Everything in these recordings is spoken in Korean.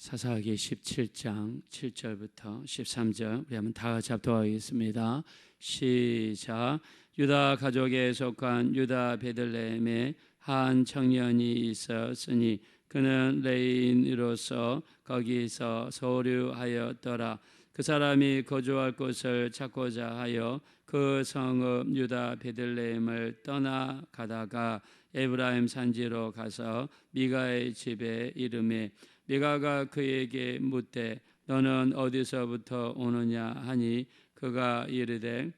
사사기 17장 7절부터 13절 우리 한번 다 같이 합독하겠습니다. 시작. 유다 가족에 속한 유다 베들레헴에 한 청년이 있었으니 그는 레인으로서 거기서 소류하였더라. 그 사람이 거주할 곳을 찾고자 하여 그 성읍 유다 베들레헴을 떠나가다가 에브라임 산지로 가서 미가의 집에 이르매 미가가 그에게 묻되 너는 어디서부터 오느냐 하니 그가 이르되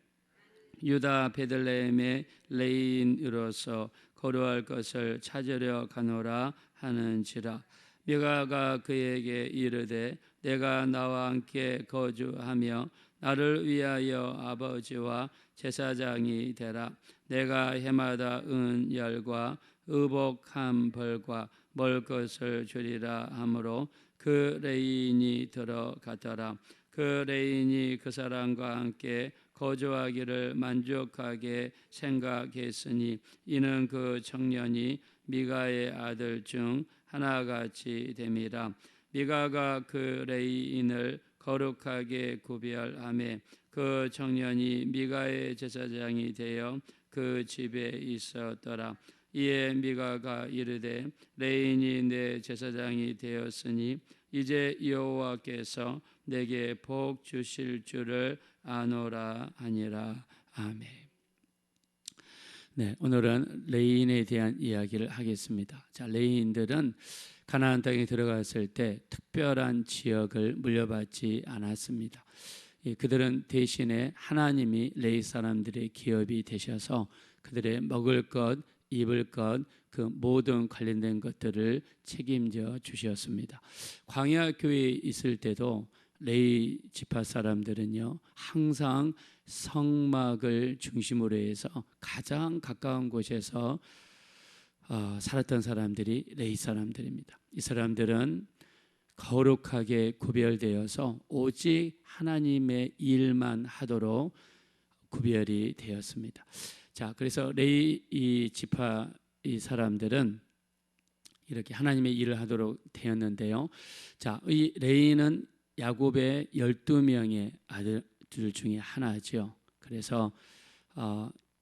유다 베들레헴의 레인으로서 거류할 것을 찾으려 가노라 하는지라. 미가가 그에게 이르되 내가 나와 함께 거주하며 나를 위하여 아버지와 제사장이 되라. 내가 해마다 은열과 의복한 벌과 먹을 것을 주리라 하므로 그 레인이 들어갔더라. 그 레인이 그 사람과 함께 거주하기를 만족하게 생각했으니 이는 그 청년이 미가의 아들 중 하나같이 됨이라. 미가가 그 레인을 거룩하게 구별하며 그 청년이 미가의 제사장이 되어 그 집에 있었더라. 이에 미가가 이르되 레인이 내 제사장이 되었으니 이제 여호와께서 내게 복 주실 줄을 아노라 하니라. 아멘. 네, 오늘은 레인에 대한 이야기를 하겠습니다. 자, 레인들은 가나안 땅에 들어갔을 때 특별한 지역을 물려받지 않았습니다. 그들은 대신에 하나님이 레위 사람들의 기업이 되셔서 그들의 먹을 것, 입을 것, 그 모든 관련된 것들을 책임져 주셨습니다. 광야 교회에 있을 때도 레위 지파 사람들은요 항상 성막을 중심으로 해서 가장 가까운 곳에서 살았던 사람들이 레위 사람들입니다. 이 사람들은 거룩하게 구별되어서 오직 하나님의 일만 하도록 구별이 되었습니다. 자, 그래서 레위 이 지파 이 사람들은 이렇게 하나님의 일을 하도록 되었는데요. 자, 이 레위는 야곱의 12명의 아들들 중에 하나죠. 그래서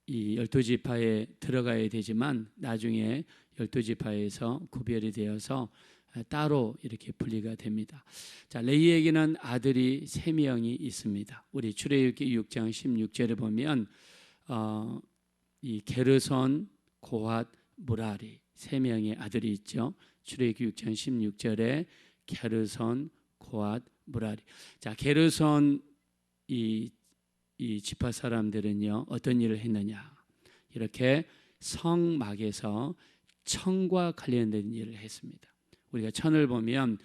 이 12지파에 들어가야 되지만 나중에 12지파에서 구별이 되어서 따로 이렇게 분리가 됩니다. 자, 레위에게는 아들이 3명이 있습니다. 우리 출애굽기 6장 16절에 보면 이 게르손, 고핫, 무라리 3명의 아들이 있죠. 출애굽기 6장 16절에 게르손, 고핫, 무라리. 자, 게르손 이 지파 사람들은요 어떤 일을 했느냐? 이렇게 성막에서 천과 관련된 일을 했습니다. 우리가 천을 보면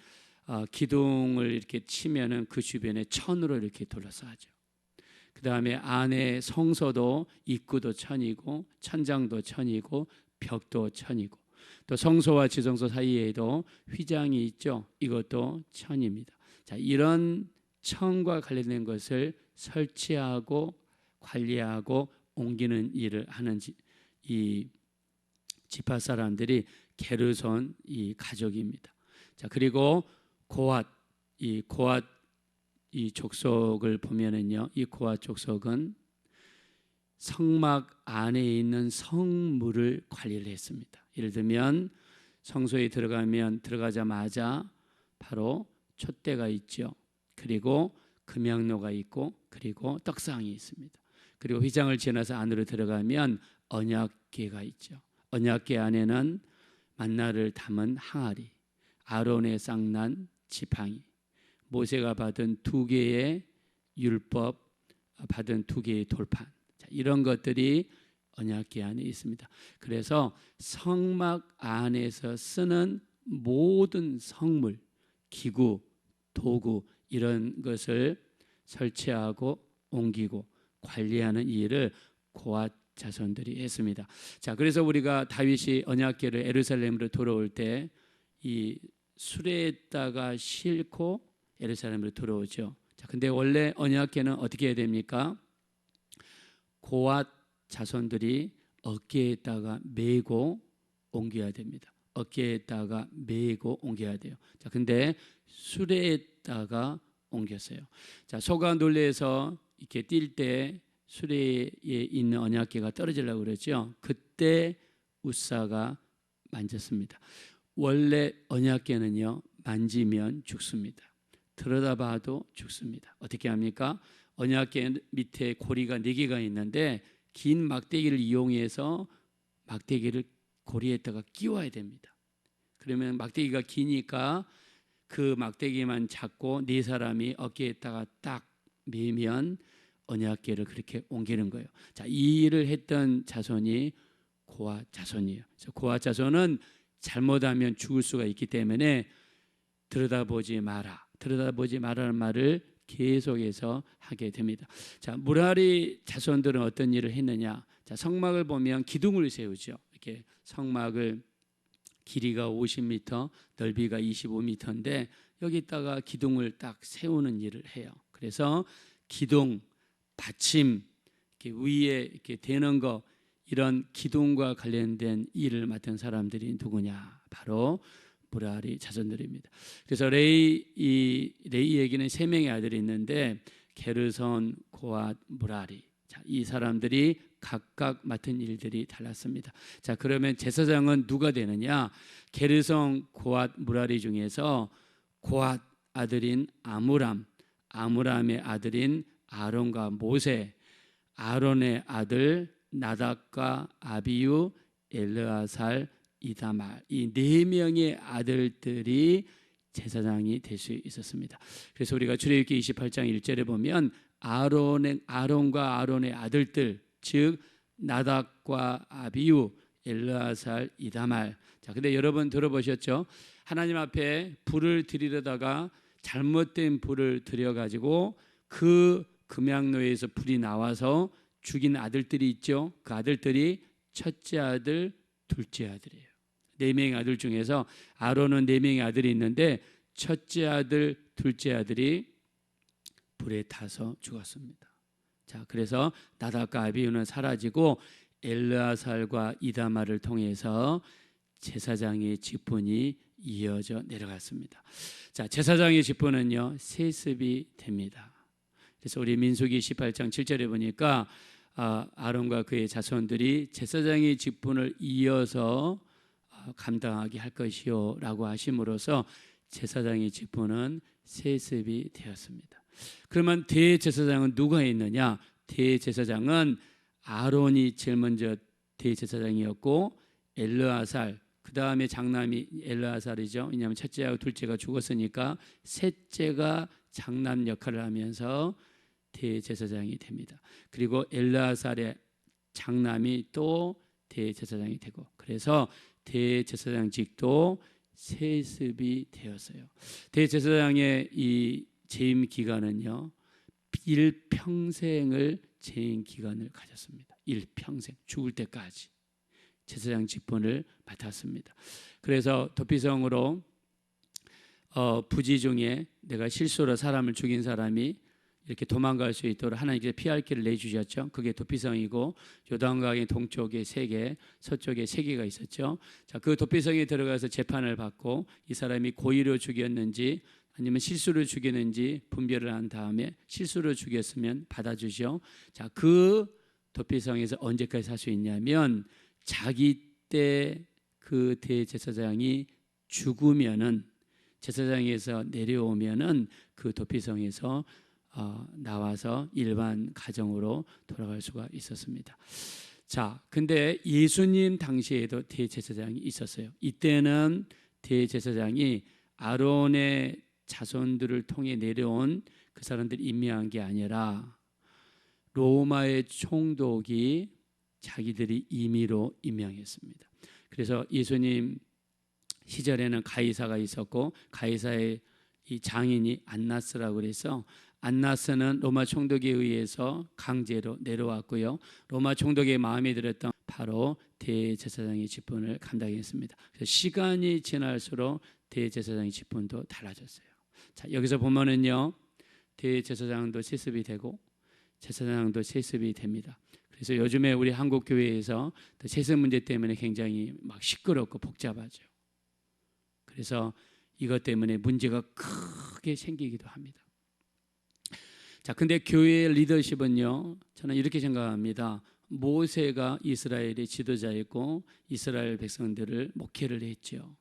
기둥을 이렇게 치면은 그 주변에 천으로 이렇게 둘러싸죠. 그 다음에 안에 성소도 입구도 천이고 천장도 천이고 벽도 천이고 또 성소와 지성소 사이에도 휘장이 있죠. 이것도 천입니다. 자, 이런 천과 관련된 것을 설치하고 관리하고 옮기는 일을 하는 이 지파 사람들이 게르손 이 가족입니다. 자, 그리고 고핫 이 족속을 보면은요, 이 고핫 족속은 성막 안에 있는 성물을 관리를 했습니다. 예를 들면 성소에 들어가자마자 바로 촛대가 있죠. 그리고 금양로가 있고 그리고 떡상이 있습니다. 그리고 휘장을 지나서 안으로 들어가면 언약궤가 있죠. 언약궤 안에는 만나를 담은 항아리, 아론의 쌍난 지팡이, 모세가 받은 2개의 율법 받은 2개의 돌판, 자, 이런 것들이 언약궤 안에 있습니다. 그래서 성막 안에서 쓰는 모든 성물, 기구, 도구 이런 것을 설치하고 옮기고 관리하는 일을 고핫 자손들이 했습니다. 자, 그래서 우리가 다윗이 언약궤를 예루살렘으로 돌아올 때 이 수레에다가 싣고 예루살렘으로 돌아오죠. 자, 근데 원래 언약궤는 어떻게 해야 됩니까? 고핫 자손들이 어깨에다가 메고 옮겨야 됩니다. 어깨에다가 메고 옮겨야 돼요. 자, 근데 수레에다가 옮겼어요. 자, 소가 놀래서 이렇게 뛸 때 수레에 있는 언약궤가 떨어지려고 그랬죠. 그때 웃사가 만졌습니다. 원래 언약궤는요, 만지면 죽습니다. 들여다봐도 죽습니다. 어떻게 합니까? 언약궤 밑에 고리가 4개가 있는데 긴 막대기를 이용해서 막대기를 고리에다가 끼워야 됩니다. 그러면 막대기가 기니까 그 막대기만 잡고 4사람이 어깨에다가 딱 매면 언약궤를 그렇게 옮기는 거예요. 자, 이 일을 했던 자손이 고아 자손이에요. 그래서 고아 자손은 잘못하면 죽을 수가 있기 때문에 들여다보지 마라는 말을 계속해서 하게 됩니다. 자, 무라리 자손들은 어떤 일을 했느냐? 자, 성막을 보면 기둥을 세우죠. 이렇게 성막을 길이가 50m, 넓이가 25m인데 여기다가 기둥을 딱 세우는 일을 해요. 그래서 기둥, 받침, 이렇게 위에 이렇게 대는 거, 이런 기둥과 관련된 일을 맡은 사람들이 누구냐? 바로 무라리 자손들입니다. 그래서 레이에게는 3명의 아들이 있는데 게르손, 고앗, 무라리. 자, 이 사람들이 각각 맡은 일들이 달랐습니다. 자, 그러면 제사장은 누가 되느냐? 게르손, 고앗, 무라리 중에서 고앗 아들인 아므람, 아므람의 아들인 아론과 모세, 아론의 아들 나답과 아비유, 엘르아살, 이다말, 이 4명의 아들들이 제사장이 될 수 있었습니다. 그래서 우리가 출애굽기 28장 1절에 보면 아론과 아론의 아들들, 즉 나답과 아비유, 엘르아살, 이다말. 자, 근데 여러분 들어보셨죠? 하나님 앞에 불을 드리려다가 잘못된 불을 드려가지고 그 금양로에서 불이 나와서 죽인 아들들이 있죠. 그 아들들이 첫째 아들, 둘째 아들이에요. 4명의 아들 중에서 아론은 4명의 아들이 있는데 첫째 아들, 둘째 아들이 불에 타서 죽었습니다. 자, 그래서 나답과 아비유는 사라지고 엘르아살과 이다말을 통해서 제사장의 직분이 이어져 내려갔습니다. 자, 제사장의 직분은요, 세습이 됩니다. 그래서 우리 민수기 18장 7절에 보니까 아론과 그의 자손들이 제사장의 직분을 이어서 감당하게 할 것이요 라고 하심으로써 제사장의 직분은 세습이 되었습니다. 그러면 대제사장은 누가 있느냐? 대제사장은 아론이 제일 먼저 대제사장이었고 엘르아살, 그 다음에 장남이 엘르아살이죠. 왜냐하면 첫째하고 둘째가 죽었으니까 셋째가 장남 역할을 하면서 대제사장이 됩니다. 그리고 엘르아살의 장남이 또 대제사장이 되고, 그래서 대제사장직도 세습이 되었어요. 대제사장의 이 재임 기간은요, 일평생을 재임 기간을 가졌습니다. 일평생, 죽을 때까지 제사장 직분을 맡았습니다. 그래서 도피성으로 부지 중에 내가 실수로 사람을 죽인 사람이 이렇게 도망갈 수 있도록 하나님께서 피할 길을 내주셨죠. 그게 도피성이고 요단강의 동쪽에 3개, 서쪽에 3개가 있었죠. 자, 그 도피성에 들어가서 재판을 받고 이 사람이 고의로 죽였는지 아니면 실수로 죽였는지 분별을 한 다음에 실수로 죽였으면 받아주죠. 자, 그 도피성에서 언제까지 살 수 있냐면 자기 때 그 대제사장이 죽으면은, 제사장에서 내려오면은 그 도피성에서 나와서 일반 가정으로 돌아갈 수가 있었습니다. 자, 근데 예수님 당시에도 대제사장이 있었어요. 이때는 대제사장이 아론의 자손들을 통해 내려온 그 사람들 임명한 게 아니라 로마의 총독이 자기들이 임의로 임명했습니다. 그래서 예수님 시절에는 가이사가 있었고 가이사의 이 장인이 안나스라고 그래서 안나스는 로마 총독에 의해서 강제로 내려왔고요. 로마 총독의 마음에 들었던 바로 대제사장의 직분을 감당했습니다. 그래서 시간이 지날수록 대제사장의 직분도 달라졌어요. 자, 여기서 보면은요, 대제사장도 세습이 되고 제사장도 세습이 됩니다. 그래서 요즘에 우리 한국 교회에서 세습 문제 때문에 굉장히 막 시끄럽고 복잡하죠. 그래서 이것 때문에 문제가 크게 생기기도 합니다. 자, 근데 교회의 리더십은요, 저는 이렇게 생각합니다. 모세가 이스라엘의 지도자였고 이스라엘 백성들을 목회를 했죠.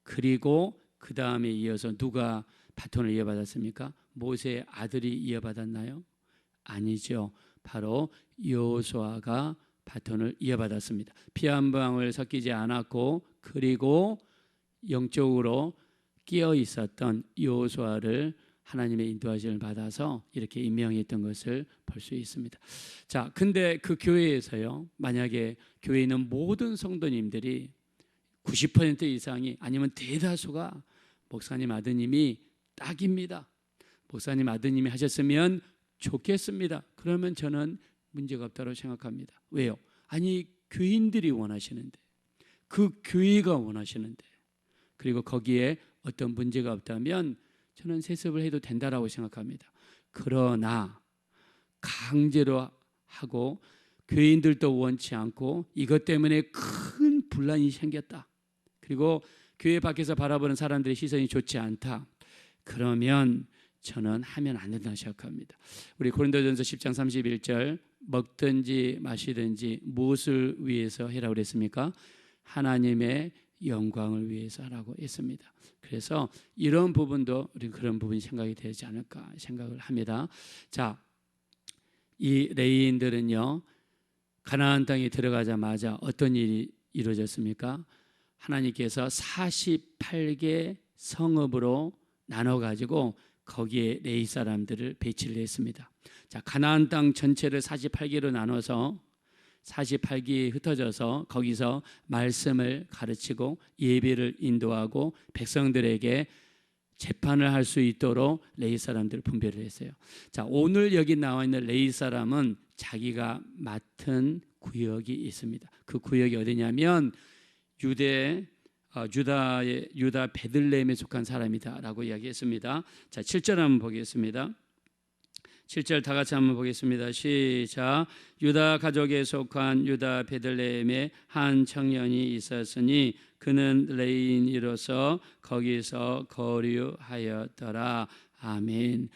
그리고 그 다음에 이어서 누가 바톤을 이어받았습니까? 모세의 아들이 이어받았나요? 아니죠. 바로 여호수아가 바톤을 이어받았습니다. 피 한 방울 섞이지 않았고, 그리고 영적으로 끼어 있었던 여호수아를 하나님의 인도하심을 받아서 이렇게 임명했던 것을 볼 수 있습니다. 자, 근데 그 교회에서요, 만약에 교회에 있는 모든 성도님들이 90% 이상이, 아니면 대다수가 목사님 아드님이 딱입니다, 목사님 아드님이 하셨으면 좋겠습니다, 그러면 저는 문제가 없다고 생각합니다. 왜요? 아니, 교인들이 원하시는데, 그 교회가 원하시는데, 그리고 거기에 어떤 문제가 없다면 저는 세습을 해도 된다라고 생각합니다. 그러나 강제로 하고 교인들도 원치 않고 이것 때문에 큰 분란이 생겼다, 그리고 교회 밖에서 바라보는 사람들의 시선이 좋지 않다, 그러면 저는 하면 안 된다고 생각합니다. 우리 고린도전서 10장 31절, 먹든지 마시든지 무엇을 위해서 해라고 그랬습니까? 하나님의 영광을 위해서 하라고 했습니다. 그래서 이런 부분도 우리 그런 부분이 생각이 되지 않을까 생각을 합니다. 자, 이 레위인들은요, 가나안 땅에 들어가자마자 어떤 일이 이루어졌습니까? 하나님께서 48개 성읍으로 나눠 가지고 거기에 레위 사람들을 배치를 했습니다. 자, 가나안 땅 전체를 48개로 나눠서 48기에 흩어져서 거기서 말씀을 가르치고 예배를 인도하고 백성들에게 재판을 할 수 있도록 레위 사람들을 분배를 했어요. 자, 오늘 여기 나와 있는 레위 사람은 자기가 맡은 구역이 있습니다. 그 구역이 어디냐면 유다 베들레헴에 속한 사람이다라고 이야기했습니다. 자, 7절 한번 보겠습니다. 7절 다 같이 한번 보겠습니다. 시작. 유다 가족에 속한 유다 베들레헴에 한 청년이 있었으니 그는 레위인으로서 거기서 거류하였더라. 아멘.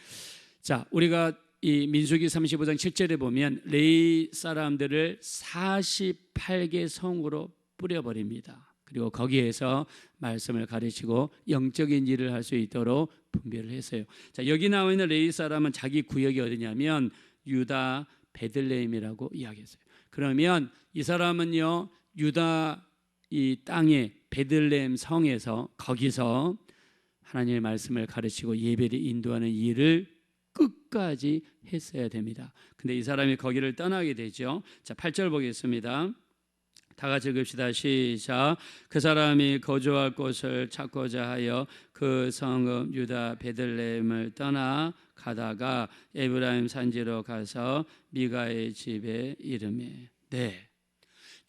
자, 우리가 이 민수기 35장 7절에 보면 레위 사람들을 48개 성으로 뿌려버립니다. 그리고 거기에서 말씀을 가르치고 영적인 일을 할 수 있도록 분배를 했어요. 자, 여기 나와 있는 레위 사람은 자기 구역이 어디냐면 유다 베들레헴이라고 이야기했어요. 그러면 이 사람은요, 유다 이 땅의 베들레헴 성에서 거기서 하나님의 말씀을 가르치고 예배를 인도하는 일을 끝까지 했어야 됩니다. 근데 이 사람이 거기를 떠나게 되죠. 자, 8절 보겠습니다. 다 같이 읽읍시다. 시작. 그 사람이 거주할 곳을 찾고자 하여 그 성읍 유다 베들레헴을 떠나 가다가 에브라임 산지로 가서 미가의 집에 이르매. 네,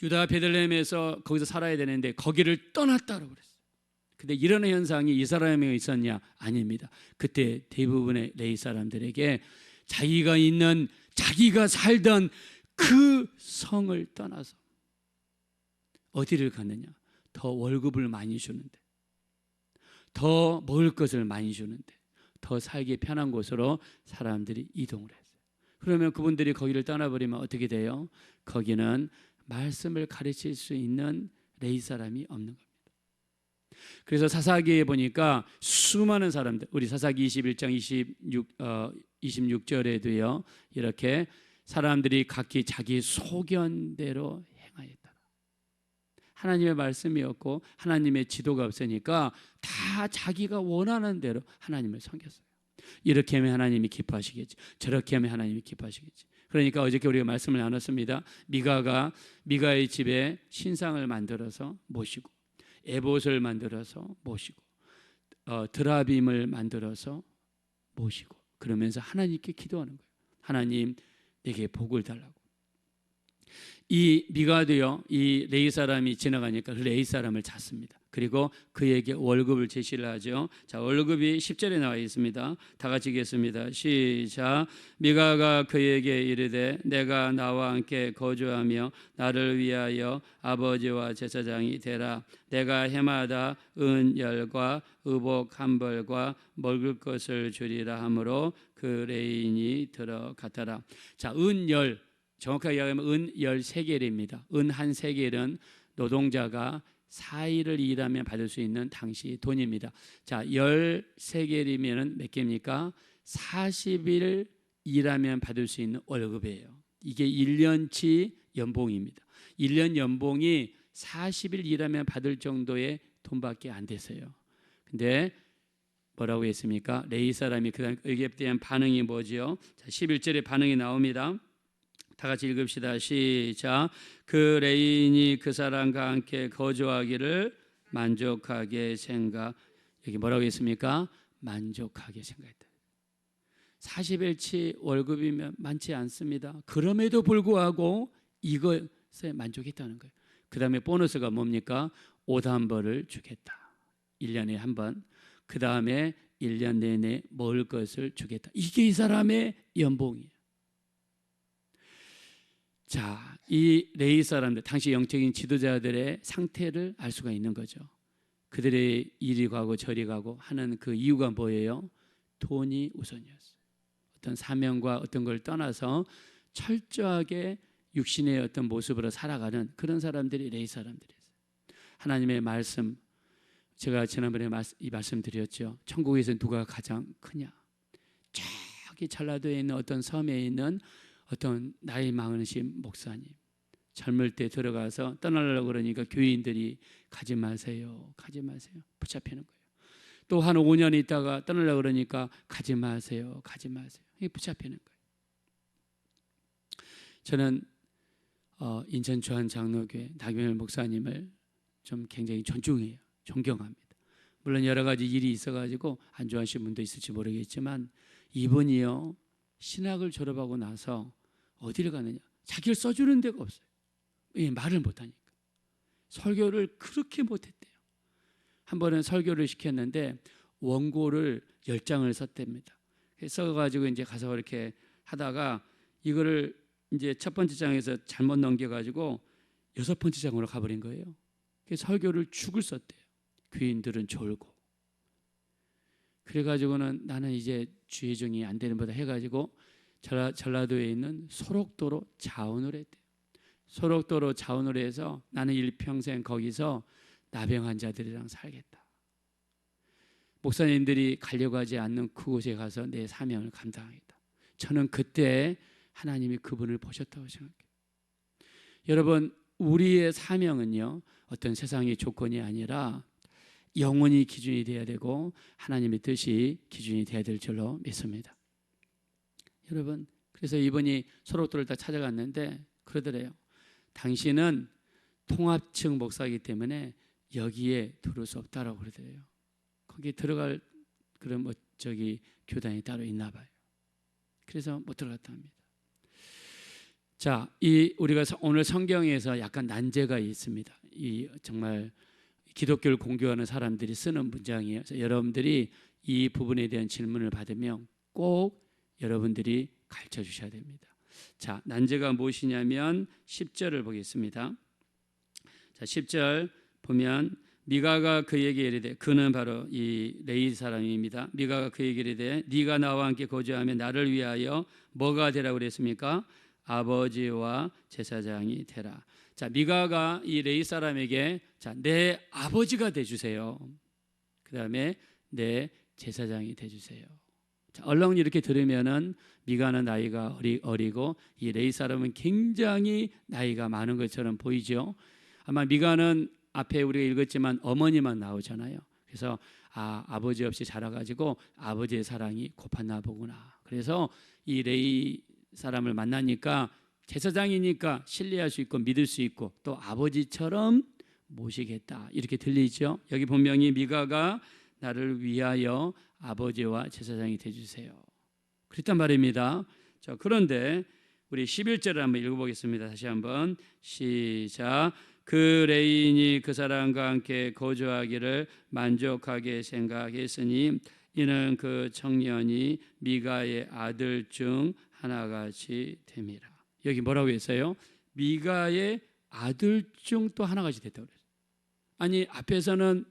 유다 베들레헴에서 거기서 살아야 되는데 거기를 떠났다고 그랬어요. 근데 이런 현상이 이 사람에게 있었냐? 아닙니다. 그때 대부분의 레위 사람들에게 자기가 살던 그 성을 떠나서 어디를 갔느냐? 더 월급을 많이 주는데, 더 먹을 것을 많이 주는데, 더 살기 편한 곳으로 사람들이 이동을 했어요. 그러면 그분들이 거기를 떠나버리면 어떻게 돼요? 거기는 말씀을 가르칠 수 있는 레위 사람이 없는 겁니다. 그래서 사사기에 보니까 수많은 사람들, 우리 사사기 21장 26절에도요 이렇게 사람들이 각기 자기 소견대로 행하였다. 하나님의 말씀이 없고 하나님의 지도가 없으니까 다 자기가 원하는 대로 하나님을 섬겼어요. 이렇게 하면 하나님이 기뻐하시겠지, 저렇게 하면 하나님이 기뻐하시겠지. 그러니까 어저께 우리가 말씀을 나눴습니다. 미가의 집에 신상을 만들어서 모시고, 에봇을 만들어서 모시고, 드라빔을 만들어서 모시고, 그러면서 하나님께 기도하는 거예요. 하나님, 내게 복을 달라고. 이 미가도요, 이 레위 사람이 지나가니까 그 레위 사람을 찾습니다. 그리고 그에게 월급을 제시를 하죠. 자, 월급이 10절에 나와 있습니다. 다 같이 읽겠습니다. 시작. 미가가 그에게 이르되 내가 나와 함께 거주하며 나를 위하여 아버지와 제사장이 되라. 내가 해마다 은 10과 의복 한 벌과 먹을 것을 주리라 하므로 그 레인이 들어갔더라. 자, 은 10, 정확하게 이야기하면 은 13개입니다. 은 한 세겔은 노동자가 4일을 일하면 받을 수 있는 당시 돈입니다. 자, 13개이면 몇 개입니까? 40일 일하면 받을 수 있는 월급이에요. 이게 1년치 연봉입니다. 1년 연봉이 40일 일하면 받을 정도의 돈밖에 안 됐어요. 근데 뭐라고 했습니까? 레위 사람이 그 의에 대한 반응이 뭐지요? 자, 11절에 반응이 나옵니다. 다 같이 읽읍시다. 시작. 그 레인이 그 사람과 함께 거주하기를 만족하게 생각. 여기 뭐라고 했습니까? 만족하게 생각했다. 40일치 월급이면 많지 않습니다. 그럼에도 불구하고 이것에 만족했다는 거예요. 그 다음에 보너스가 뭡니까? 옷 한 벌을 주겠다. 1년에 한 번. 그 다음에 1년 내내 먹을 것을 주겠다. 이게 이 사람의 연봉이에요. 자, 이 레위 사람들, 당시 영적인 지도자들의 상태를 알 수가 있는 거죠. 그들의 이리 가고 저리 가고 하는 그 이유가 뭐예요? 돈이 우선이었어요. 어떤 사명과 어떤 걸 떠나서 철저하게 육신의 어떤 모습으로 살아가는 그런 사람들이 레위 사람들이었어요. 하나님의 말씀, 제가 지난번에 이 말씀 드렸죠. 천국에서 누가 가장 크냐? 저기 전라도에 있는 어떤 섬에 있는 어떤 나이 많으신 목사님, 젊을 때 들어가서 떠나려고 그러니까 교인들이 가지 마세요, 가지 마세요, 붙잡히는 거예요. 또 한 5년 있다가 떠나려고 그러니까 가지 마세요, 가지 마세요, 이게 붙잡히는 거예요. 저는 인천 주한장로교회 나경열 목사님을 좀 굉장히 존중해요, 존경합니다. 물론 여러 가지 일이 있어가지고 안 좋아하시는 분도 있을지 모르겠지만 이분이요, 신학을 졸업하고 나서 어디를 가느냐? 자기를 써주는 데가 없어요. 예, 말을 못하니까. 설교를 그렇게 못했대요. 한 번은 설교를 시켰는데 원고를 10장을 썼답니다. 써가지고 이제 가서 이렇게 하다가 이거를 이제 첫 번째 장에서 잘못 넘겨가지고 6번째 장으로 가버린 거예요. 그래서 설교를 죽을 썼대요. 귀인들은 졸고. 그래가지고는 나는 이제 주의종이 안 되는 보다 해가지고 전라도에 있는 소록도로 자원을 했대요. 소록도로 자원을 해서 나는 일평생 거기서 나병 환자들이랑 살겠다. 목사님들이 가려고 하지 않는 그곳에 가서 내 사명을 감당하겠다. 저는 그때 하나님이 그분을 보셨다고 생각해요. 여러분, 우리의 사명은요, 어떤 세상의 조건이 아니라 영원히 기준이 되어야 되고 하나님의 뜻이 기준이 되어야 될 줄로 믿습니다. 여러분, 그래서 이분이 소록도를 다 찾아갔는데 그러더래요. 당신은 통합층 목사이기 때문에 여기에 들어올 수 없다라고 그러더래요. 거기 들어갈 그런 교단이 따로 있나 봐요. 그래서 못 들어갔다 합니다. 자, 우리가 오늘 성경에서 약간 난제가 있습니다. 이 정말 기독교를 공교하는 사람들이 쓰는 문장이에요. 그래서 여러분들이 이 부분에 대한 질문을 받으면 꼭 여러분들이 가르쳐 주셔야 됩니다. 자, 난제가 무엇이냐면 10절을 보겠습니다. 자, 10절 보면 미가가 그에게 이르되, 그는 바로 이 레위 사람입니다. 미가가 그에게 이르되 네가 나와 함께 거주하면 나를 위하여 뭐가 되라고 그랬습니까? 아버지와 제사장이 되라. 자, 미가가 이 레위 사람에게 자, 내 아버지가 돼 주세요. 그다음에 내 제사장이 돼 주세요. 자, 얼렁 이렇게 들으면은 미가는 나이가 어리고 이 레위 사람은 굉장히 나이가 많은 것처럼 보이죠. 아마 미가는 앞에 우리가 읽었지만 어머니만 나오잖아요. 그래서 아버지 없이 자라가지고 아버지의 사랑이 고팠나 보구나. 그래서 이 레위 사람을 만나니까 제사장이니까 신뢰할 수 있고 믿을 수 있고 또 아버지처럼 모시겠다 이렇게 들리죠. 여기 분명히 미가가 나를 위하여 아버지와 제사장이 되주세요. 그랬단 말입니다. 자, 그런데 우리 11절을 한번 읽어보겠습니다. 다시 한번 시작. 그 레인이 그 사람과 함께 거주하기를 만족하게 생각했으니 이는 그 청년이 미가의 아들 중 하나같이 됨이라. 여기 뭐라고 했어요? 미가의 아들 중 또 하나같이 됐다고 그랬어요. 아니 앞에서는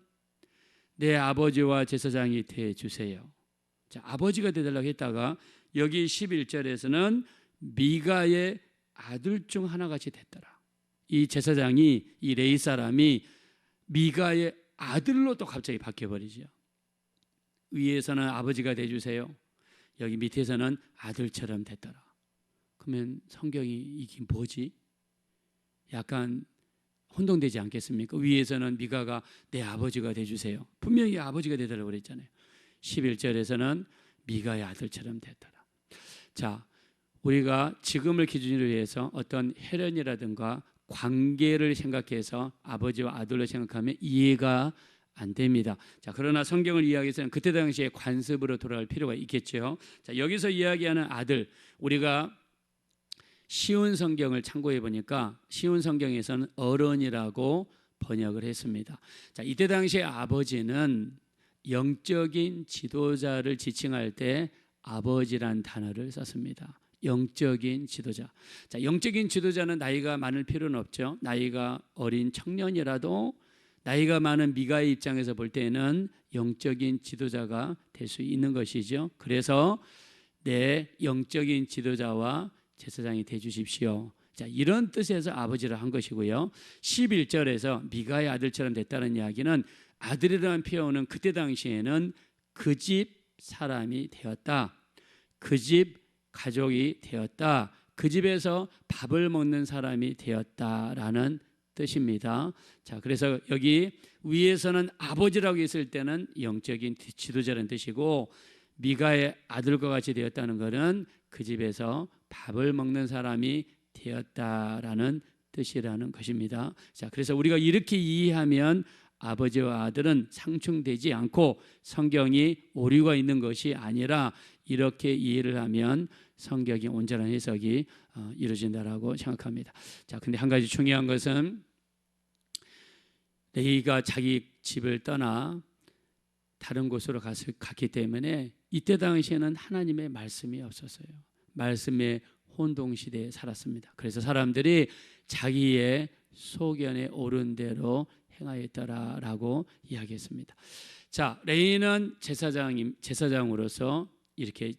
내 아버지와 제사장이 돼 주세요. 자, 아버지가 되달라고 했다가 여기 11절에서는 미가의 아들 중 하나같이 됐더라. 이 제사장이, 이 레위 사람이 미가의 아들로 또 갑자기 바뀌어버리죠. 위에서는 아버지가 돼주세요, 여기 밑에서는 아들처럼 됐더라. 그러면 성경이 이게 뭐지? 약간 혼동되지 않겠습니까? 위에서는 미가가 내 아버지가 돼주세요, 분명히 아버지가 되더라고 그랬잖아요. 11절에서는 미가의 아들처럼 됐더라. 자, 우리가 지금을 기준으로 해서 어떤 혈연이라든가 관계를 생각해서 아버지와 아들로 생각하면 이해가 안 됩니다. 자, 그러나 성경을 이해하기 위해서는 그때 당시에 관습으로 돌아갈 필요가 있겠죠. 자, 여기서 이야기하는 아들, 우리가 쉬운 성경을 참고해 보니까 쉬운 성경에서는 어른이라고 번역을 했습니다. 자, 이때 당시에 아버지는 영적인 지도자를 지칭할 때 아버지란 단어를 썼습니다. 영적인 지도자. 자, 영적인 지도자는 나이가 많을 필요는 없죠. 나이가 어린 청년이라도 나이가 많은 미가의 입장에서 볼 때는 영적인 지도자가 될 수 있는 것이죠. 그래서 내 영적인 지도자와 제사장이 돼 주십시오. 자, 이런 뜻에서 아버지를 한 것이고요. 11절에서 미가의 아들처럼 됐다는 이야기는 아들이라는 표현은 그때 당시에는 그 집 사람이 되었다, 그 집 가족이 되었다, 그 집에서 밥을 먹는 사람이 되었다라는 뜻입니다. 자, 그래서 여기 위에서는 아버지라고 했을 때는 영적인 지도자라는 뜻이고, 미가의 아들과 같이 되었다는 것은 그 집에서 밥을 먹는 사람이 되었다라는 뜻이라는 것입니다. 자, 그래서 우리가 이렇게 이해하면 아버지와 아들은 상충되지 않고 성경이 오류가 있는 것이 아니라 이렇게 이해를 하면 성경의 온전한 해석이 이루어진다라고 생각합니다. 자, 근데 한 가지 중요한 것은 레위가 자기 집을 떠나 다른 곳으로 갔기 때문에 이때 당시에는 하나님의 말씀이 없었어요. 말씀의 혼동시대에 살았습니다. 그래서 사람들이 자기의 소견에 오른 대로 행하였더라라고 이야기했습니다. 자, 레위는 제사장으로서 이렇게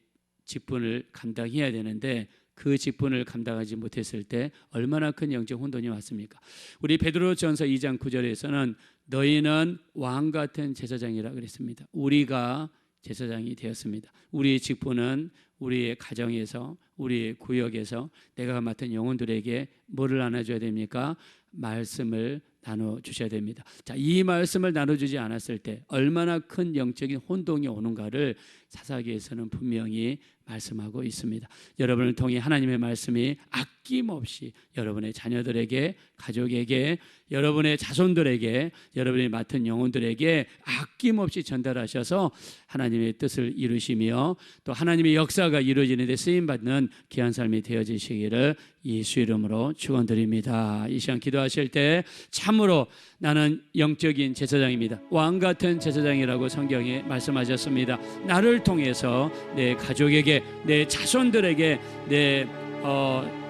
직분을 감당해야 되는데 그 직분을 감당하지 못했을 때 얼마나 큰 영적 혼돈이 왔습니까? 우리 베드로전서 2장 9절에서는 너희는 왕 같은 제사장이라 그랬습니다. 우리가 제사장이 되었습니다. 우리의 직분은 우리의 가정에서, 우리의 구역에서 내가 맡은 영혼들에게 뭐를 나눠줘야 됩니까? 말씀을 나눠주셔야 됩니다. 자, 이 말씀을 나눠주지 않았을 때 얼마나 큰 영적인 혼동이 오는가를 사사기에서는 분명히 말씀하고 있습니다. 여러분을 통해 하나님의 말씀이 아낌없이 여러분의 자녀들에게, 가족에게, 여러분의 자손들에게, 여러분이 맡은 영혼들에게 아낌없이 전달하셔서 하나님의 뜻을 이루시며 또 하나님의 역사가 이루어지는 데 쓰임받는 귀한 삶이 되어지시기를 예수 이름으로 축원드립니다. 이 시간 기도하실 때 참으로 나는 영적인 제사장입니다, 왕 같은 제사장이라고 성경에 말씀하셨습니다. 나를 통해서 내 가족에게, 내 자손들에게, 내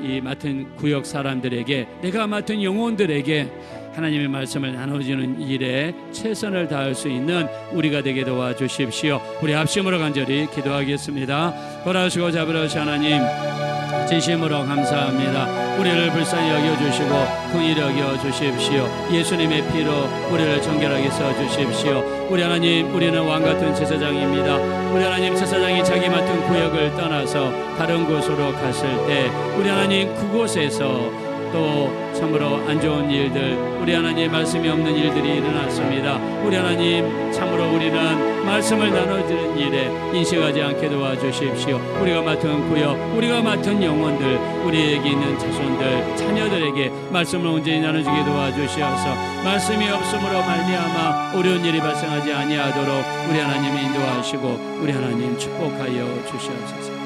이 맡은 구역 사람들에게, 내가 맡은 영혼들에게 하나님의 말씀을 나눠주는 일에 최선을 다할 수 있는 우리가 되게 도와주십시오. 우리 합심으로 간절히 기도하겠습니다. 돌아오시고 잡으러오시 하나님, 진심으로 감사합니다. 우리를 불쌍히 여겨주시고 긍휼히 여겨주십시오. 예수님의 피로 우리를 정결하게 써주십시오. 우리 하나님, 우리는 왕같은 제사장입니다. 우리 하나님, 제사장이 자기 맡은 구역을 떠나서 다른 곳으로 갔을 때 우리 하나님 그곳에서 또 참으로 안 좋은 일들, 우리 하나님 말씀이 없는 일들이 일어났습니다. 우리 하나님, 참으로 우리는 말씀을 나눠주는 일에 인식하지 않게 도와주십시오. 우리가 맡은 구역, 우리가 맡은 영혼들, 우리에게 있는 자손들, 자녀들에게 말씀을 온전히 나눠주게 도와주시어서 말씀이 없음으로 말미암아 어려운 일이 발생하지 아니하도록 우리 하나님이 인도하시고 우리 하나님 축복하여 주시옵소서.